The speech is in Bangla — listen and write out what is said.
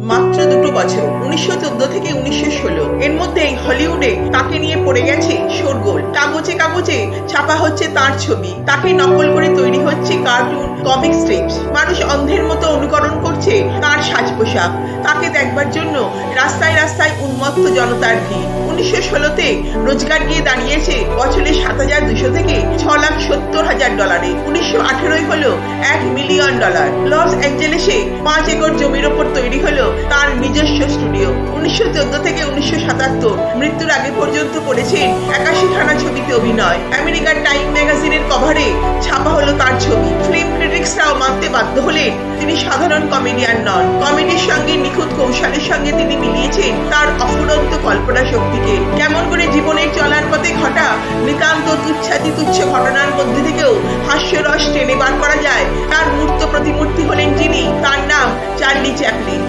মাত্র 2 বছর 1914 থেকে 1916 এর মধ্যেই হলিউডে তাকে নিয়ে পড়ে গেছে শোরগোল। কাগজে কাগজে ছাপা হচ্ছে তার ছবি, তাকে নকল করে তৈরি হচ্ছে কার্টুন, কমিক স্ট্রিপস। মানুষ অন্ধের মতো অনুকরণ করছে তার সাজ পোশাক। তাকে দেখবার জন্য রাস্তায় রাস্তায় উন্মত্ত জনতার ভিড়। 1916তে রোজগার গিয়ে দাঁড়িয়েছে বছরে $7,200 থেকে $6,70,000। 1918 হলো $1 মিলিয়ন। লস অ্যাঞ্জেলেসে 5 একর জমির ওপর তৈরি হলো তার নিজস্ব স্টুডিও। 1914 থেকে 1977 মৃত্যুর আগে পর্যন্ত করেছেন 81খানা ছবিতে অভিনয়। আমেরিকার টাইম ম্যাগাজিনের কভারে ছাপা হলো তার ছবি। ফিল্ম ক্রিটিক্সরাও মানতে বাধ্য হলেন তিনি সাধারণ কমেডিয়ান নন। কমেডির সঙ্গে নিখুঁত কৌশলের সঙ্গে তিনি মিলিয়েছেন তার অফুরন্ত কল্পনা শক্তিকে। কেমন করে জীবনের চলার পথে ঘটা নিতান্ত তুচ্ছাতি তুচ্ছ ঘটনার মধ্যে থেকেও হাস্যরস টেনে বার করা যায়, তার মূর্ত প্রতিমূর্তি হলেন যিনি, তার নাম চার্লি চ্যাপলিন।